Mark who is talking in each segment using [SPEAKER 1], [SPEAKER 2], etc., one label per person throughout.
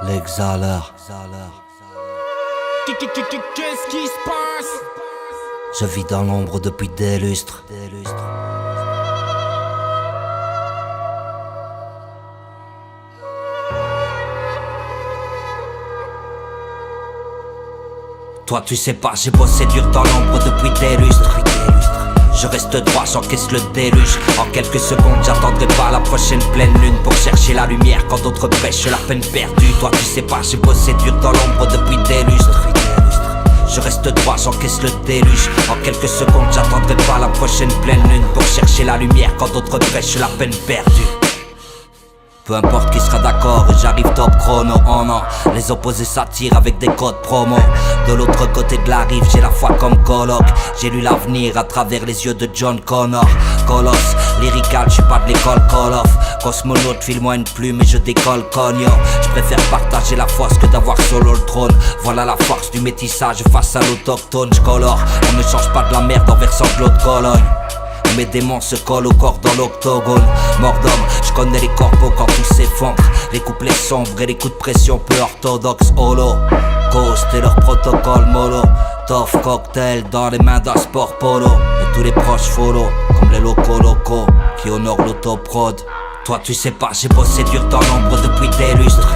[SPEAKER 1] L'exhaleur.
[SPEAKER 2] Qu'est-ce qui se passe?
[SPEAKER 1] Je vis dans l'ombre depuis des lustres. Toi tu sais pas, j'ai bossé dur dans l'ombre depuis des lustres. Je reste droit, j'encaisse le déluge. En quelques secondes, j'attendrai pas la prochaine pleine lune pour chercher la lumière quand d'autres prêchent la peine perdue. Toi tu sais pas, j'ai bossé dur dans l'ombre depuis des lustres. Je reste droit, j'encaisse le déluge. En quelques secondes, j'attendrai pas la prochaine pleine lune pour chercher la lumière quand d'autres prêchent la peine perdue. Peu importe qui sera d'accord, j'arrive top chrono. Oh non, les opposés s'attirent avec des codes promo. De l'autre côté de la rive, j'ai la foi comme coloc. J'ai lu l'avenir à travers les yeux de John Connor. Colosse, lyrical, j'suis pas de l'école Call of. Cosmonaute, file-moi une plume et je décolle cogno. J'préfère partager la force que d'avoir solo le trône. Voilà la force du métissage face à l'autochtone. J'colore, on ne change pas de la merde en versant de l'eau de Cologne. Mes démons se collent au corps dans l'octogone. Mort d'homme, j'connais les corpos quand tout s'effondre. Les couplets sombres et les coups de pression peu orthodoxes. Holo, Coast et leur protocole mollo. Tough cocktail dans les mains d'un sport polo. Et tous les proches follow, comme les locaux qui honorent l'autoprod. Toi tu sais pas, j'ai bossé dur dans l'ombre depuis des lustres.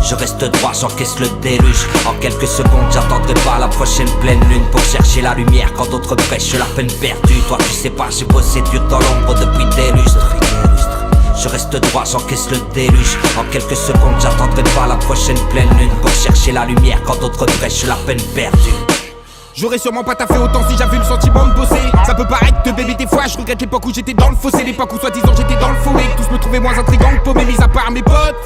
[SPEAKER 1] Je reste droit, j'encaisse le déluge. En quelques secondes, j'attendrai pas la prochaine pleine lune pour chercher la lumière quand d'autres prêchent la peine perdue. Toi tu sais pas, j'ai bossé dur dans l'ombre depuis des lustres. Je reste droit, j'encaisse le déluge. En quelques secondes, j'attendrai pas la prochaine pleine lune pour chercher la lumière quand d'autres prêchent la peine perdue.
[SPEAKER 2] J'aurais sûrement pas taffé autant si j'avais le sentiment de bosser. Ça peut paraître de bébé des fois, je regrette l'époque où j'étais dans le fossé. L'époque où soi-disant j'étais dans le faux et que tous me trouvaient moins intrigant que paumé, mis à part mes potes.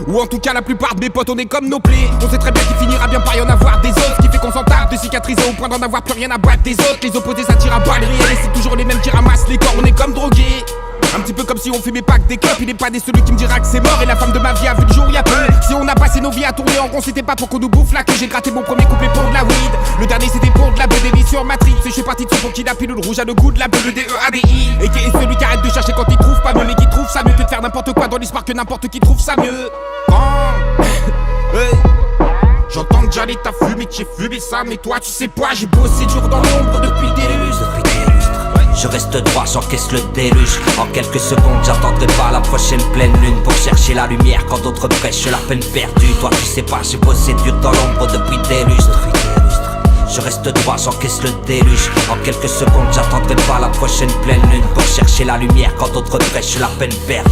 [SPEAKER 2] Ou en tout cas la plupart de mes potes, on est comme nos plaies. On sait très bien qu'il finira bien par y en avoir des autres. Ce qui fait qu'on s'en tape de cicatriser au point d'en avoir plus rien à battre des autres. Les opposés s'attirent à balles réelles et c'est toujours les mêmes qui ramassent les corps, on est comme drogués. Un petit peu comme si on fumait pas que des clopes. Il est pas des celui qui me dira que c'est mort. Et la femme de ma vie a vu le jour il y a peu. Si on a passé nos vies à tourner en rond, c'était pas pour qu'on nous bouffe là que j'ai gratté mon premier couplet pour de la weed. Le dernier c'était pour de la BDV sur Matrix. Et je suis parti de ce pour qui la pilule rouge à le goût de la bleue, le DEADI. Et qui est celui qui arrête de chercher quand il trouve pas mieux, mais qui trouve ça mieux que de faire n'importe quoi dans l'espoir que n'importe qui trouve ça mieux. Hey. J'entends que j'allais t'as fumé, que j'ai fumé ça. Mais toi tu sais pas, j'ai bossé dur dans l'ombre depuis le déluge.
[SPEAKER 1] Je reste droit, j'encaisse le déluge. En quelques secondes, j'attendrai pas la prochaine pleine lune pour chercher la lumière quand d'autres prêchent la peine perdue. Toi tu sais pas, j'ai bossé dur dans l'ombre depuis des lustres. Je reste droit, j'encaisse le déluge. En quelques secondes, j'attendrai pas la prochaine pleine lune pour chercher la lumière quand d'autres prêchent la peine perdue.